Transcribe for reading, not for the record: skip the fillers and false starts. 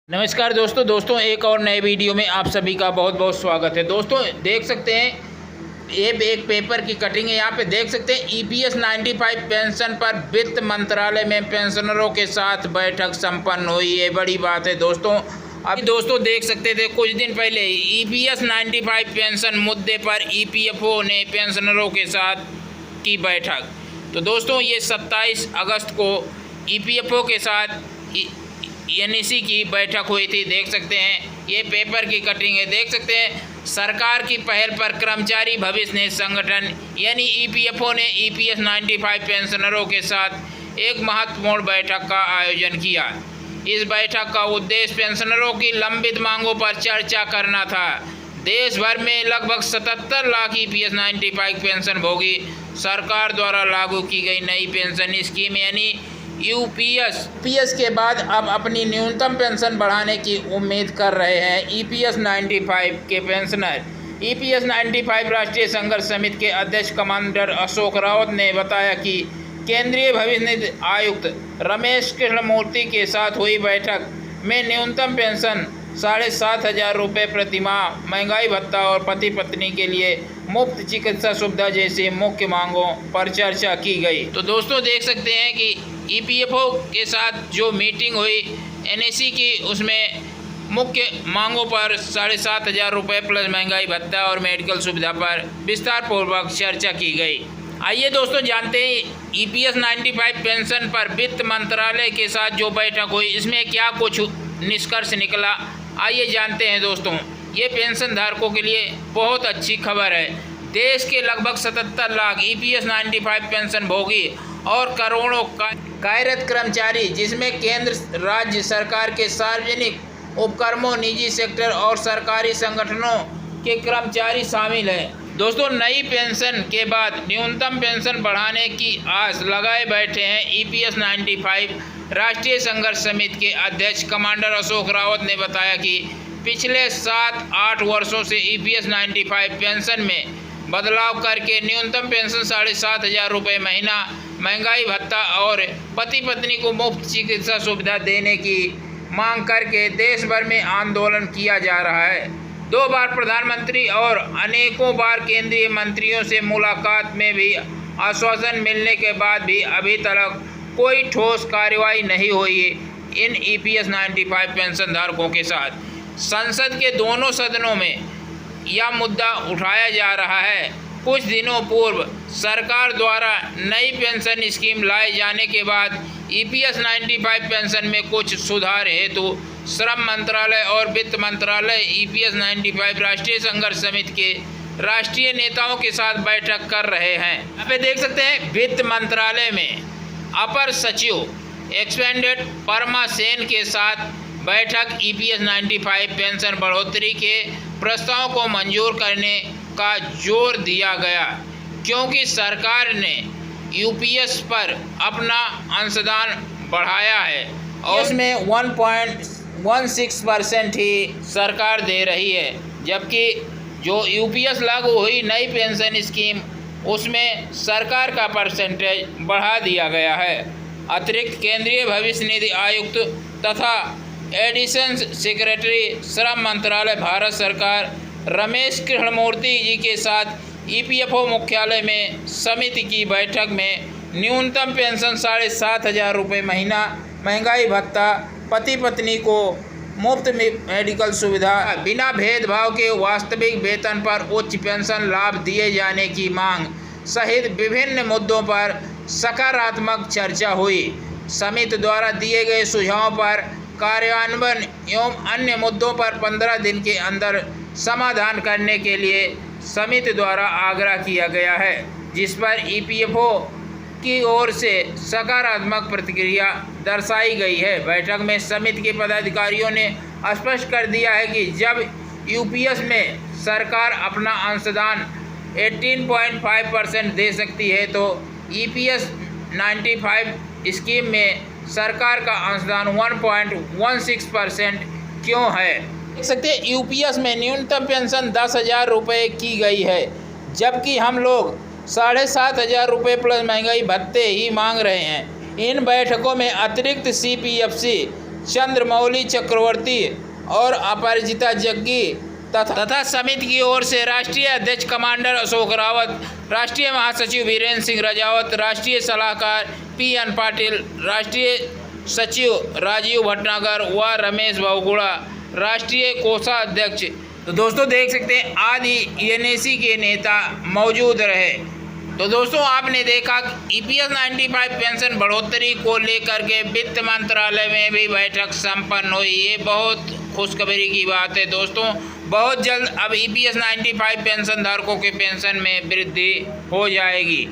नमस्कार दोस्तों एक और नए वीडियो में आप सभी का बहुत बहुत स्वागत है। दोस्तों देख सकते हैं ये एक पेपर की कटिंग है। यहाँ पे देख सकते हैं EPS 95 पेंशन पर वित्त मंत्रालय में पेंशनरों के साथ बैठक संपन्न हुई। ये बड़ी बात है दोस्तों। अभी दोस्तों देख सकते थे कुछ दिन पहले EPS 95 पेंशन मुद्दे पर EPFO ने पेंशनरों के साथ की बैठक। तो दोस्तों ये 27 अगस्त को EPFO के साथ NEC की बैठक हुई थी। देख सकते हैं ये पेपर की कटिंग है। देख सकते हैं सरकार की पहल पर कर्मचारी भविष्य निधि संगठन यानी EPFO ने EPS 95 पेंशनरों के साथ एक महत्वपूर्ण बैठक का आयोजन किया। इस बैठक का उद्देश्य पेंशनरों की लंबित मांगों पर चर्चा करना था। देश भर में लगभग 77 लाख EPS 95 पेंशन भोगी सरकार द्वारा लागू की गई नई पेंशन स्कीम यानी UPS के बाद अब अपनी न्यूनतम पेंशन बढ़ाने की उम्मीद कर रहे हैं। EPS 95 के पेंशनर EPS 95 राष्ट्रीय संघर्ष समिति के अध्यक्ष कमांडर अशोक रावत ने बताया कि केंद्रीय भविष्य निधि आयुक्त रमेश कृष्णमूर्ति के साथ हुई बैठक में न्यूनतम पेंशन 7,500 रुपये प्रति माह, महंगाई भत्ता और पति पत्नी के लिए मुफ्त चिकित्सा सुविधा जैसी मुख्य मांगों पर चर्चा की गई। तो दोस्तों देख सकते हैं कि EPFO के साथ जो मीटिंग हुई NEC की, उसमें मुख्य मांगों पर 7,500 रुपये प्लस महंगाई भत्ता और मेडिकल सुविधा पर विस्तार पूर्वक चर्चा की गई। आइए दोस्तों जानते हैं EPS 95 पेंशन पर वित्त मंत्रालय के साथ जो बैठक हुई इसमें क्या कुछ निष्कर्ष निकला। आइए जानते हैं दोस्तों। ये पेंशन धारकों के लिए बहुत अच्छी खबर है। देश के लगभग 77 लाख EPS 95 पेंशन भोगी और करोड़ों कार्यरत कर्मचारी जिसमें केंद्र राज्य सरकार के सार्वजनिक उपक्रमों, निजी सेक्टर और सरकारी संगठनों के कर्मचारी शामिल हैं। दोस्तों नई पेंशन के बाद न्यूनतम पेंशन बढ़ाने की आस लगाए बैठे हैं EPS 95 राष्ट्रीय संघर्ष समिति के अध्यक्ष कमांडर अशोक रावत ने बताया कि पिछले 7-8 वर्षों से EPS 95 पेंशन में बदलाव करके न्यूनतम पेंशन 7,500 रुपये महीना, महंगाई भत्ता और पति पत्नी को मुफ्त चिकित्सा सुविधा देने की मांग करके देश भर में आंदोलन किया जा रहा है। 2 बार प्रधानमंत्री और अनेकों बार केंद्रीय मंत्रियों से मुलाकात में भी आश्वासन मिलने के बाद भी अभी तक कोई ठोस कार्रवाई नहीं हुई इन EPS 95 पेंशन धारकों के साथ। संसद के दोनों सदनों में यह मुद्दा उठाया जा रहा है। कुछ दिनों पूर्व सरकार द्वारा नई पेंशन स्कीम लाए जाने के बाद EPS 95 पेंशन में कुछ सुधार हेतु श्रम मंत्रालय और वित्त मंत्रालय EPS 95 राष्ट्रीय संघर्ष समिति के राष्ट्रीय नेताओं के साथ बैठक कर रहे हैं। यहाँ पे देख सकते हैं वित्त मंत्रालय में अपर सचिव एक्सपेंडेड परमा सेन के साथ बैठक EPS 95 पेंशन बढ़ोतरी के प्रस्ताव को मंजूर करने का जोर दिया गया क्योंकि सरकार ने UPS पर अपना अंशदान बढ़ाया है और उसमें 1.16% ही सरकार दे रही है, जबकि जो UPS लागू हुई नई पेंशन स्कीम उसमें सरकार का परसेंटेज बढ़ा दिया गया है। अतिरिक्त केंद्रीय भविष्य निधि आयुक्त तथा एडिशनल सेक्रेटरी श्रम मंत्रालय भारत सरकार रमेश कृष्णमूर्ति जी के साथ EPFO मुख्यालय में समिति की बैठक में न्यूनतम पेंशन 7,500 रुपये महीना, महंगाई भत्ता, पति पत्नी को मुफ्त मेडिकल सुविधा, बिना भेदभाव के वास्तविक वेतन पर उच्च पेंशन लाभ दिए जाने की मांग सहित विभिन्न मुद्दों पर सकारात्मक चर्चा हुई। समिति द्वारा दिए गए सुझावों पर कार्यान्वयन एवं अन्य मुद्दों पर 15 दिन के अंदर समाधान करने के लिए समिति द्वारा आग्रह किया गया है, जिस पर EPFO की ओर से सकारात्मक प्रतिक्रिया दर्शाई गई है। बैठक में समिति के पदाधिकारियों ने स्पष्ट कर दिया है कि जब UPS में सरकार अपना अंशदान 18.5% दे सकती है तो EPS 95 स्कीम में सरकार का अंशदान 1.16% क्यों है। देख सकते हैं UPS में न्यूनतम पेंशन 10,000 रुपये की गई है, जबकि हम लोग 7,500 रुपये प्लस महंगाई भत्ते ही मांग रहे हैं। इन बैठकों में अतिरिक्त CPFC चंद्रमौली चक्रवर्ती और अपराजिता जग्गी तथा समिति की ओर से राष्ट्रीय अध्यक्ष कमांडर अशोक रावत, राष्ट्रीय महासचिव वीरेंद्र सिंह राजावत, राष्ट्रीय सलाहकार PN पाटिल, राष्ट्रीय सचिव राजीव भटनागर व रमेश बहुगुणा, राष्ट्रीय कोषाध्यक्ष। तो दोस्तों देख सकते हैं आदि NAC के नेता मौजूद रहे। तो दोस्तों आपने देखा EPS 95 पेंशन बढ़ोतरी को लेकर के वित्त मंत्रालय में भी बैठक संपन्न हुई। ये बहुत खुशखबरी की बात है दोस्तों। बहुत जल्द अब EPS 95 पेंशन धारकों के पेंशन में वृद्धि हो जाएगी।